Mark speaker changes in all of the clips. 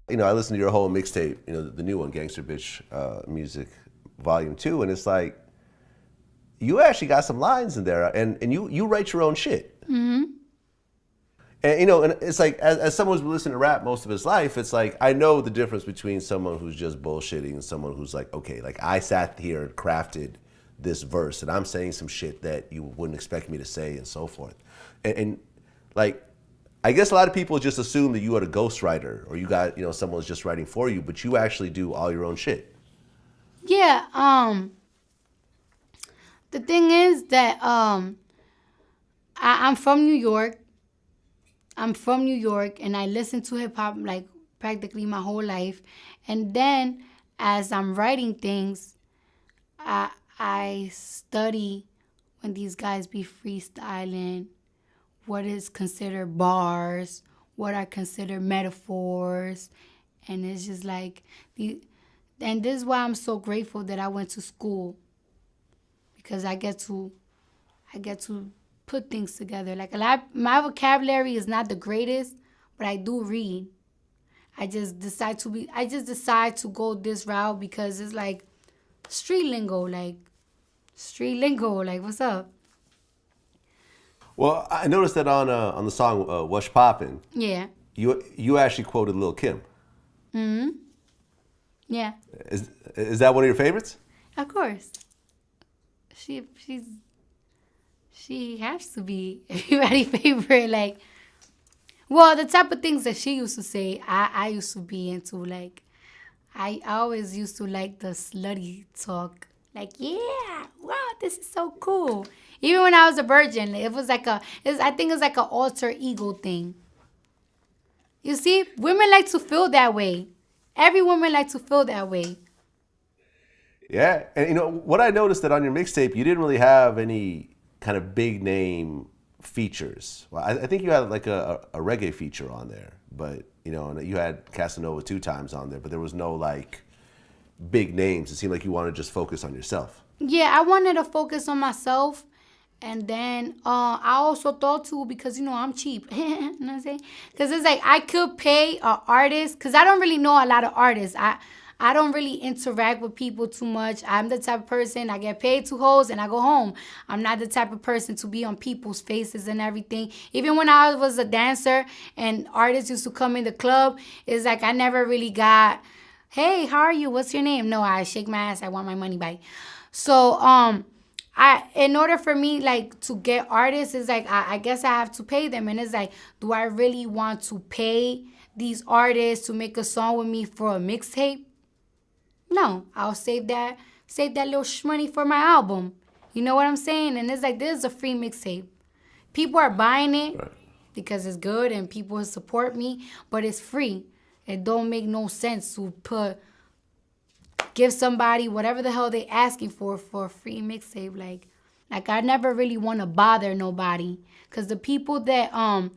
Speaker 1: I listened to your whole mixtape, the new one, Gangster Bitch Music Volume 2, and it's like, you actually got some lines in there, and you write your own shit. And it's like, as someone who's been listening to rap most of his life, it's like, I know the difference between someone who's just bullshitting and someone who's like, okay, like I sat here and crafted this verse, and I'm saying some shit that you wouldn't expect me to say, and so forth. And like, I guess a lot of people just assume that you are the ghostwriter, or you got, someone's just writing for you, but you actually do all your own shit.
Speaker 2: Yeah. The thing is that I'm from New York. I'm from New York, and I listen to hip hop like practically my whole life. And then, as I'm writing things, I study when these guys be freestyling, what is considered bars, what are considered metaphors, and it's just like and this is why I'm so grateful that I went to school, because I get to put things together. Like a lot, my vocabulary is not the greatest, but I do read. I just decide to go this route because it's like street lingo, like what's up?
Speaker 1: Well, I noticed that on the song "What's Poppin',"
Speaker 2: Yeah.
Speaker 1: you actually quoted Lil Kim.
Speaker 2: Yeah.
Speaker 1: Is that one of your favorites?
Speaker 2: Of course. She's she has to be everybody's favorite. Like, well, the type of things that she used to say, I used to be into. Like, I always used to like the slutty talk. Like, yeah, wow, this is so cool. Even when I was a virgin, it was like I think it's like an alter ego thing. You see, women like to feel that way. Every woman like to feel that way.
Speaker 1: Yeah, and what I noticed that on your mixtape, you didn't really have any kind of big name features. Well, I think you had like a reggae feature on there, but and you had Casanova 2 times on there, but there was no like big names. It seemed like you wanted to just focus on yourself.
Speaker 2: Yeah, I wanted to focus on myself. And then I also thought too, because I'm cheap. You know what I'm saying? Because it's like I could pay an artist, because I don't really know a lot of artists. I don't really interact with people too much. I'm the type of person, I get paid to host and I go home. I'm not the type of person to be on people's faces and everything. Even when I was a dancer and artists used to come in the club, it's like I never really got, hey, how are you? What's your name? No, I shake my ass. I want my money back. So in order for me like to get artists, it's like I guess I have to pay them, and it's like, do I really want to pay these artists to make a song with me for a mixtape? No, I'll save that little money for my album. You know what I'm saying? And it's like, this is a free mixtape. People are buying it
Speaker 1: Right.
Speaker 2: because it's good and people support me, but it's free. It don't make no sense to give somebody whatever the hell they asking for a free mixtape. Like I never really want to bother nobody, cause the people that are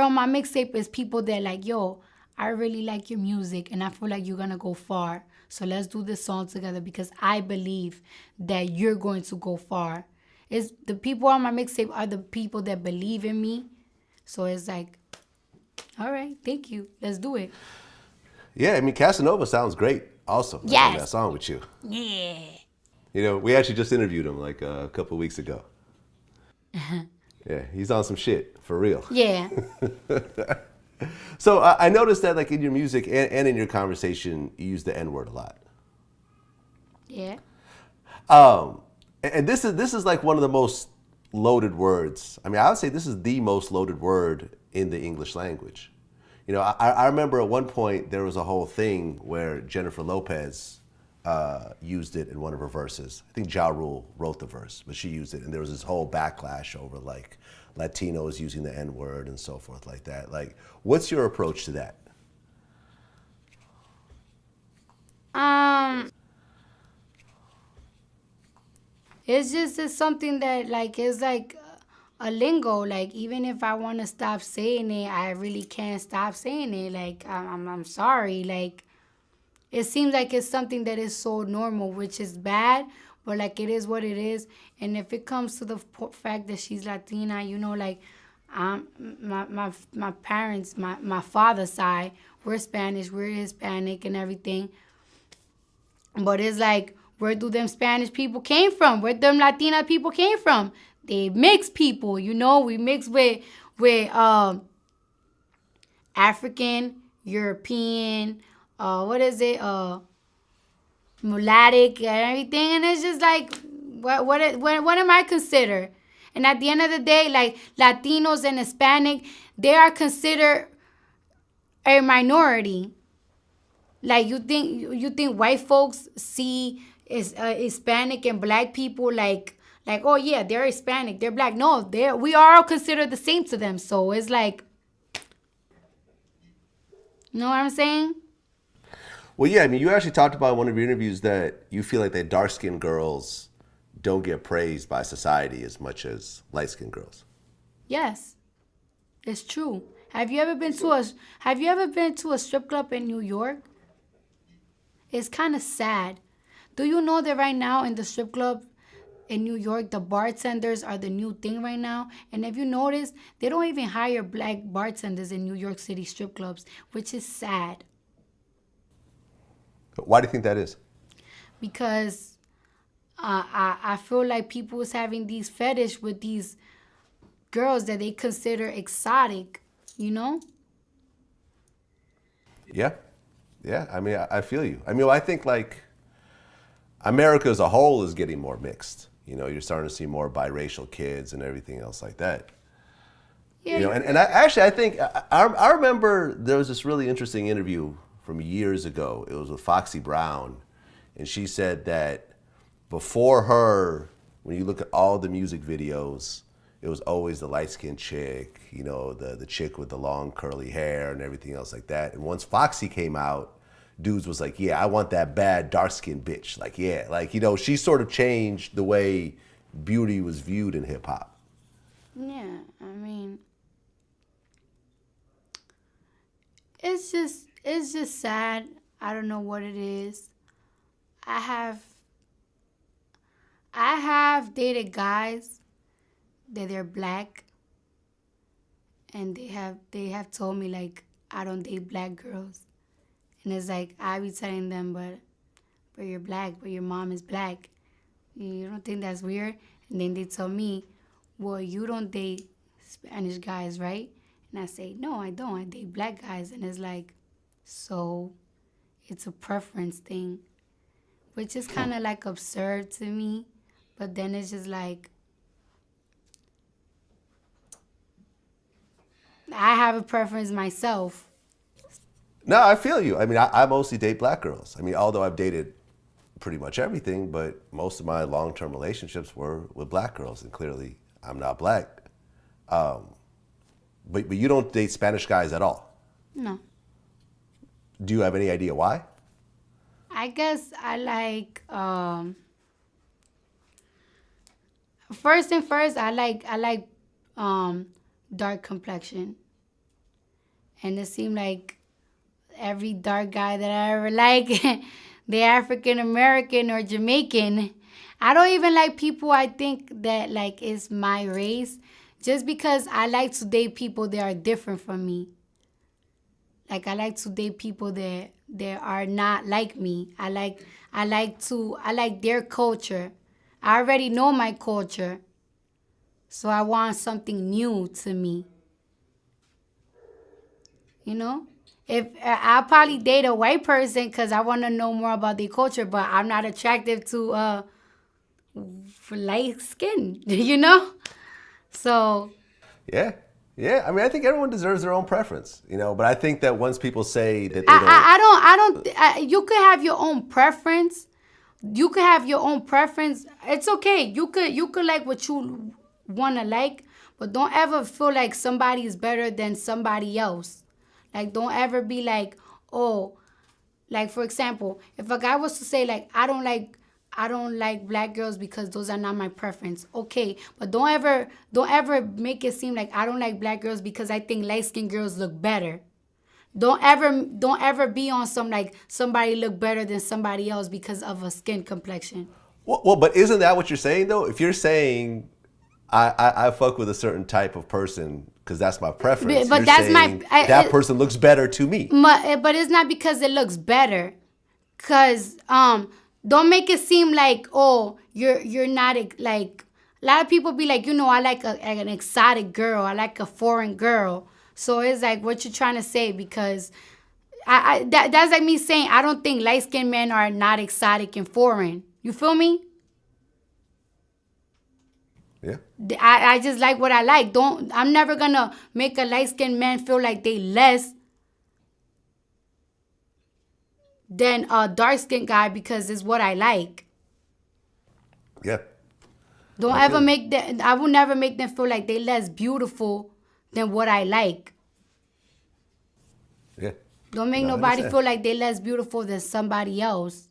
Speaker 2: on my mixtape is people that like, yo, I really like your music and I feel like you're gonna go far. So let's do this song together because I believe that you're going to go far. It's the people on my mixtape are the people that believe in me. So it's like, all right, thank you. Let's do it.
Speaker 1: Yeah, I mean Casanova sounds great. Also, like, on that
Speaker 2: Yes.
Speaker 1: song with you.
Speaker 2: Yeah.
Speaker 1: We actually just interviewed him like a couple of weeks ago. Yeah, he's on some shit for real.
Speaker 2: Yeah.
Speaker 1: So I noticed that like in your music and in your conversation, you use the N word a lot.
Speaker 2: Yeah.
Speaker 1: And this is like one of the most loaded words. I mean, I would say this is the most loaded word in the English language. I remember at one point there was a whole thing where Jennifer Lopez used it in one of her verses. I think Ja Rule wrote the verse, but she used it, and there was this whole backlash over like Latinos using the N word and so forth like that. Like, what's your approach to that?
Speaker 2: Um, it's something that like is like a lingo. Like even if I want to stop saying it, I really can't stop saying it. Like I'm sorry. Like it seems like it's something that is so normal, which is bad, but like it is what it is. And if it comes to the fact that she's Latina, like My parents, my father's side, we're Spanish, we're Hispanic and everything. But it's like, where do them Spanish people came from? Where them Latina people came from? They mixed people, you know. We mix with African, European, what is it? Mulattic and everything. And it's just like, what am I considered? And at the end of the day, like Latinos and Hispanic, they are considered a minority. Like you think white folks see is Hispanic and black people like, oh yeah, they're Hispanic, they're black. No, we are all considered the same to them. So it's like, you know what I'm saying?
Speaker 1: Well, yeah, I mean, you actually talked about in one of your interviews that you feel like that dark-skinned girls don't get praised by society as much as light-skinned girls.
Speaker 2: Yes, it's true. Have you ever been to a strip club in New York? It's kind of sad. Do you know that right now in the strip club in New York, the bartenders are the new thing right now? And if you notice, they don't even hire black bartenders in New York City strip clubs, which is sad.
Speaker 1: But why do you think that is?
Speaker 2: Because I feel like people is having these fetish with these girls that they consider exotic, you know?
Speaker 1: Yeah. Yeah, I mean, I feel you. I mean, I think like America as a whole is getting more mixed. You know, you're starting to see more biracial kids and everything else like that.
Speaker 2: Yeah.
Speaker 1: You know, and I think, I remember there was this really interesting interview from years ago. It was with Foxy Brown. And she said that before her, when you look at all the music videos, it was always the light-skinned chick, you know, the chick with the long curly hair and everything else like that. And once Foxy came out, dudes was like, yeah, I want that bad dark-skinned bitch. Like, yeah, like, you know, she sort of changed the way beauty was viewed in hip-hop.
Speaker 2: Yeah, I mean, it's just sad. I don't know what it is. I have dated guys that they're black, and they have told me like I don't date black girls, and it's like I be telling them, but you're black, but your mom is black. You don't think that's weird? And then they tell me, well, you don't date Spanish guys, right? And I say, no, I don't. I date black guys, and it's like, so it's a preference thing, which is kind of like absurd to me. But then it's just like, I have a preference myself.
Speaker 1: No, I feel you. I mean, I mostly date black girls. I mean, although I've dated pretty much everything, but most of my long-term relationships were with black girls, and clearly I'm not black. But you don't date Spanish guys at all?
Speaker 2: No.
Speaker 1: Do you have any idea why?
Speaker 2: I guess I like, first and first, I like dark complexion. And it seemed like every dark guy that I ever like, they're African American or Jamaican. I don't even like people I think that like is my race, just because I like to date people that are different from me. Like I like to date people that are not like me. I like their culture. I already know my culture. So I want something new to me. You know? If I'll probably date a white person because I want to know more about their culture, but I'm not attractive to light skin, you know? So
Speaker 1: Yeah. Yeah, I mean, I think everyone deserves their own preference, you know. But I think that once people say that they don't,
Speaker 2: I don't. You could have your own preference. You could have your own preference. It's okay. You could like what you wanna like, but don't ever feel like somebody is better than somebody else. Like, don't ever be like, oh, like for example, if a guy was to say like, I don't like black girls because those are not my preference. Okay, but don't ever make it seem like I don't like black girls because I think light-skinned girls look better. Don't ever be on some like somebody look better than somebody else because of a skin complexion.
Speaker 1: well, but isn't that what you're saying though? If you're saying I fuck with a certain type of person because that's my preference.
Speaker 2: But
Speaker 1: You're
Speaker 2: that's
Speaker 1: saying that person looks better to me.
Speaker 2: But it's not because it looks better. Cause don't make it seem like, oh, you're not like, a lot of people be like, I like an exotic girl, I like a foreign girl. So it's like, what you trying to say? Because that's like me saying I don't think light skinned men are not exotic and foreign. You feel me?
Speaker 1: Yeah.
Speaker 2: I just like what I like. I'm never gonna make a light skinned man feel like they less than a dark skinned guy because it's what I like.
Speaker 1: Yeah.
Speaker 2: Don't ever make them. I will never make them feel like they less beautiful than what I like.
Speaker 1: Yeah.
Speaker 2: Don't make nobody feel like they less beautiful than somebody else.